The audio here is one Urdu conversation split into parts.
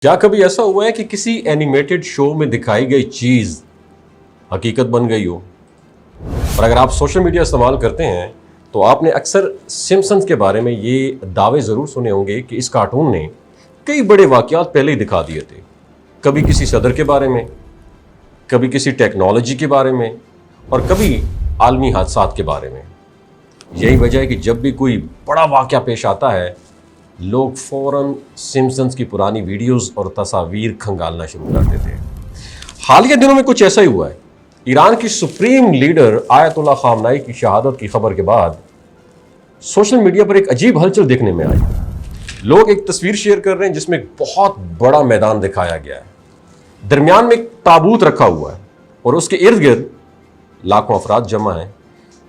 کیا کبھی ایسا ہوا ہے کہ کسی اینیمیٹڈ شو میں دکھائی گئی چیز حقیقت بن گئی ہو؟ اور اگر آپ سوشل میڈیا استعمال کرتے ہیں تو آپ نے اکثر سمپسنز کے بارے میں یہ دعوے ضرور سنے ہوں گے کہ اس کارٹون نے کئی بڑے واقعات پہلے ہی دکھا دیے تھے، کبھی کسی صدر کے بارے میں، کبھی کسی ٹیکنالوجی کے بارے میں، اور کبھی عالمی حادثات کے بارے میں۔ یہی وجہ ہے کہ جب بھی کوئی بڑا واقعہ پیش آتا ہے لوگ فوراً سمپسنز کی پرانی ویڈیوز اور تصاویر کھنگالنا شروع کر دیتے ہیں۔ حالیہ دنوں میں کچھ ایسا ہی ہوا ہے۔ ایران کی سپریم لیڈر آیت اللہ خامنائی کی شہادت کی خبر کے بعد سوشل میڈیا پر ایک عجیب ہلچل دیکھنے میں آئی۔ لوگ ایک تصویر شیئر کر رہے ہیں جس میں ایک بہت بڑا میدان دکھایا گیا ہے، درمیان میں ایک تابوت رکھا ہوا ہے اور اس کے ارد گرد لاکھوں افراد جمع ہیں۔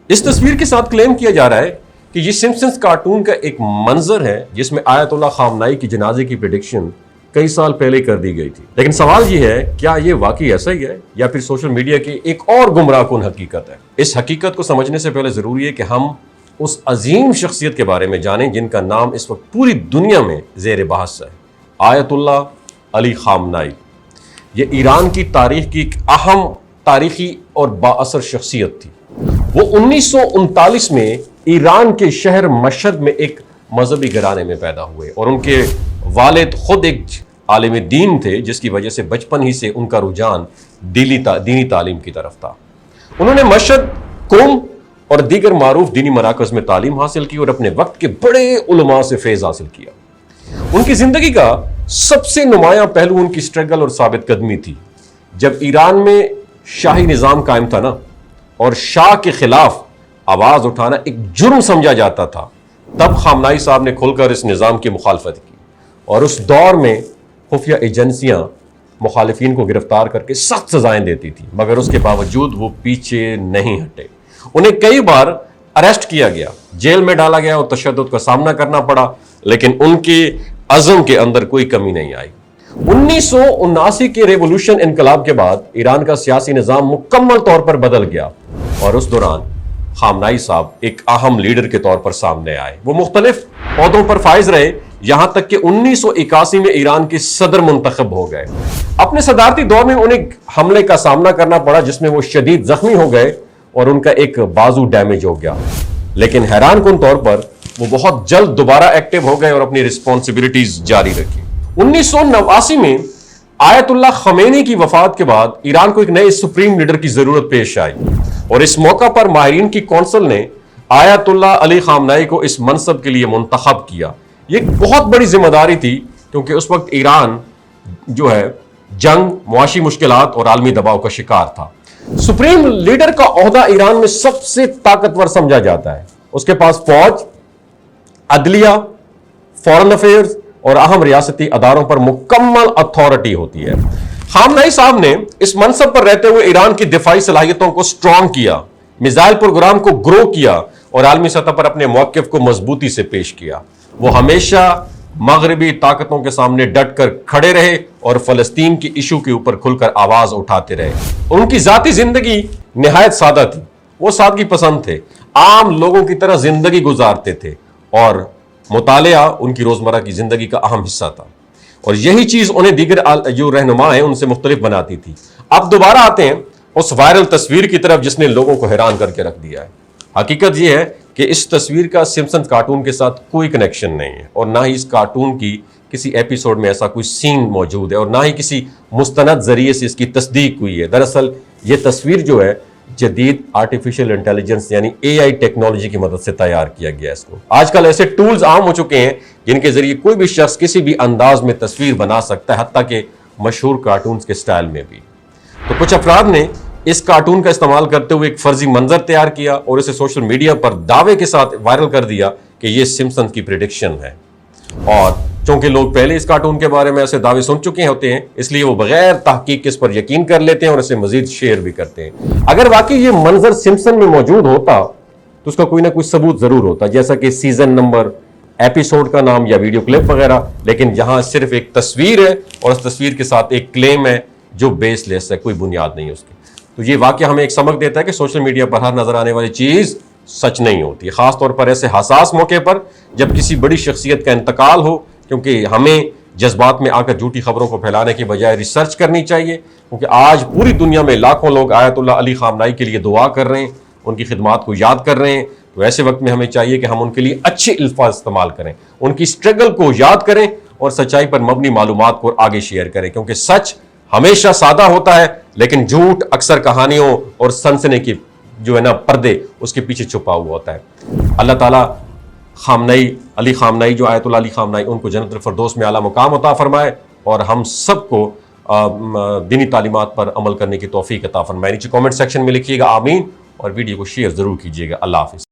اس تصویر کے ساتھ کلیم کیا جا رہا ہے کہ یہ سمپسنز کارٹون کا ایک منظر ہے جس میں آیت اللہ خامنائی کی جنازے کی پریڈکشن کئی سال پہلے کر دی گئی تھی۔ لیکن سوال یہ ہے، کیا یہ واقعی ایسا ہی ہے یا پھر سوشل میڈیا کی ایک اور گمراہ کن حقیقت ہے؟ اس حقیقت کو سمجھنے سے پہلے ضروری ہے کہ ہم اس عظیم شخصیت کے بارے میں جانیں جن کا نام اس وقت پوری دنیا میں زیر بحث ہے، آیت اللہ علی خامنائی۔ یہ ایران کی تاریخ کی ایک اہم تاریخی اور بااثر شخصیت تھی۔ وہ 1939 میں ایران کے شہر مشہد میں ایک مذہبی گھرانے میں پیدا ہوئے اور ان کے والد خود ایک عالم دین تھے، جس کی وجہ سے بچپن ہی سے ان کا رجحان دینی تعلیم کی طرف تھا۔ انہوں نے مشہد، قم اور دیگر معروف دینی مراکز میں تعلیم حاصل کی اور اپنے وقت کے بڑے علماء سے فیض حاصل کیا۔ ان کی زندگی کا سب سے نمایاں پہلو ان کی سٹرگل اور ثابت قدمی تھی۔ جب ایران میں شاہی نظام قائم تھا نا اور شاہ کے خلاف آواز اٹھانا ایک جرم سمجھا جاتا تھا، تب خامنائی صاحب نے کھل کر اس نظام کی مخالفت کی اور اس دور میں خفیہ ایجنسیاں مخالفین کو گرفتار کر کے سخت سزائیں دیتی تھی، مگر اس کے باوجود وہ پیچھے نہیں ہٹے۔ انہیں کئی بار اریسٹ کیا گیا، جیل میں ڈالا گیا اور تشدد کا سامنا کرنا پڑا، لیکن ان کے عزم کے اندر کوئی کمی نہیں آئی۔ 1979 کے ریولوشن انقلاب کے بعد ایران کا سیاسی نظام مکمل طور پر بدل گیا اور اس دوران خامنائی صاحب ایک اہم لیڈر کے طور پر سامنے آئے۔ وہ مختلف عہدوں پر فائز رہے یہاں تک کہ 1981 میں ایران کے صدر منتخب ہو گئے۔ اپنے صدارتی دور میں انہیں حملے کا سامنا کرنا پڑا جس میں وہ شدید زخمی ہو گئے اور ان کا ایک بازو ڈیمیج ہو گیا، لیکن حیران کن طور پر وہ بہت جلد دوبارہ ایکٹیو ہو گئے اور اپنی رسپانسبلٹیز جاری رکھی۔ 1989 میں آیت اللہ خمینی کی وفات کے بعد ایران کو ایک نئے سپریم لیڈر کی ضرورت پیش آئی اور اس موقع پر ماہرین کی کونسل نے آیت اللہ علی خامنائی کو اس منصب کے لیے منتخب کیا۔ یہ ایک بہت بڑی ذمہ داری تھی کیونکہ اس وقت ایران جو ہے جنگ، معاشی مشکلات اور عالمی دباؤ کا شکار تھا۔ سپریم لیڈر کا عہدہ ایران میں سب سے طاقتور سمجھا جاتا ہے۔ اس کے پاس فوج، عدلیہ، فورن افیئرز اور اہم ریاستی اداروں پر مکمل اتھارٹی ہوتی ہے۔ خامنائی صاحب نے اس منصب پر رہتے ہوئے ایران کی دفاعی صلاحیتوں کو سٹرونگ کیا، میزائل پروگرام کو گرو کیا اور عالمی سطح پر اپنے موقف کو مضبوطی سے پیش کیا۔ وہ ہمیشہ مغربی طاقتوں کے سامنے ڈٹ کر کھڑے رہے اور فلسطین کی ایشو کے اوپر کھل کر آواز اٹھاتے رہے۔ ان کی ذاتی زندگی نہایت سادہ تھی، وہ سادگی پسند تھے، عام لوگوں کی طرح زندگی گزارتے تھے اور مطالعہ ان کی روزمرہ کی زندگی کا اہم حصہ تھا، اور یہی چیز انہیں دیگر جو رہنما ہیں ان سے مختلف بناتی تھی۔ اب دوبارہ آتے ہیں اس وائرل تصویر کی طرف جس نے لوگوں کو حیران کر کے رکھ دیا ہے۔ حقیقت یہ ہے کہ اس تصویر کا سمپسنز کارٹون کے ساتھ کوئی کنیکشن نہیں ہے، اور نہ ہی اس کارٹون کی کسی ایپیسوڈ میں ایسا کوئی سین موجود ہے، اور نہ ہی کسی مستند ذریعے سے اس کی تصدیق ہوئی ہے۔ دراصل یہ تصویر جو ہے جدید آرٹیفیشل انٹیلیجنس یعنی AI ٹیکنالوجی کی مدد سے تیار کیا گیا اس کو۔ آج کل ایسے ٹولز عام ہو چکے ہیں جن کے ذریعے کوئی بھی شخص کسی بھی انداز میں تصویر بنا سکتا ہے، حتیٰ کہ مشہور کارٹونز کے سٹائل میں بھی۔ تو کچھ افراد نے اس کارٹون کا استعمال کرتے ہوئے ایک فرضی منظر تیار کیا اور اسے سوشل میڈیا پر دعوے کے ساتھ وائرل کر دیا کہ یہ سمپسنز کی پریڈکشن ہے، اور چونکہ لوگ پہلے اس کارٹون کے بارے میں ایسے دعوے سن چکے ہوتے ہیں اس لیے وہ بغیر تحقیق اس پر یقین کر لیتے ہیں اور اسے مزید شیئر بھی کرتے ہیں۔ اگر واقعی یہ منظر سمپسن میں موجود ہوتا تو اس کا کوئی نہ کوئی ثبوت ضرور ہوتا، جیسا کہ سیزن نمبر، ایپیسوڈ کا نام یا ویڈیو کلپ وغیرہ، لیکن یہاں صرف ایک تصویر ہے اور اس تصویر کے ساتھ ایک کلیم ہے جو بیس لیس ہے، کوئی بنیاد نہیں ہے اس کی۔ تو یہ واقعہ ہمیں ایک سبق دیتا ہے کہ سوشل میڈیا پر ہر نظر آنے والی چیز سچ نہیں ہوتی، خاص طور پر ایسے حساس موقع پر جب کسی بڑی شخصیت کا انتقال ہو، کیونکہ ہمیں جذبات میں آ کر جھوٹی خبروں کو پھیلانے کی بجائے ریسرچ کرنی چاہیے، کیونکہ آج پوری دنیا میں لاکھوں لوگ آیت اللہ علی خامنائی کے لیے دعا کر رہے ہیں، ان کی خدمات کو یاد کر رہے ہیں۔ تو ایسے وقت میں ہمیں چاہیے کہ ہم ان کے لیے اچھے الفاظ استعمال کریں، ان کی اسٹرگل کو یاد کریں اور سچائی پر مبنی معلومات کو آگے شیئر کریں، کیونکہ سچ ہمیشہ سادہ ہوتا ہے لیکن جھوٹ اکثر کہانیوں اور سنسنی کی جو ہے نا پردے اس کے پیچھے چھپا ہوا ہوتا ہے۔ اللہ تعالیٰ علی خامنائی جو آیت اللہ علی خامنائی ان کو جنت الفردوس میں اعلیٰ مقام عطا فرمائے اور ہم سب کو دینی تعلیمات پر عمل کرنے کی توفیق عطا فرمائے۔ نیچے کامنٹ سیکشن میں لکھیے گا آمین، اور ویڈیو کو شیئر ضرور کیجیے گا۔ اللہ حافظ۔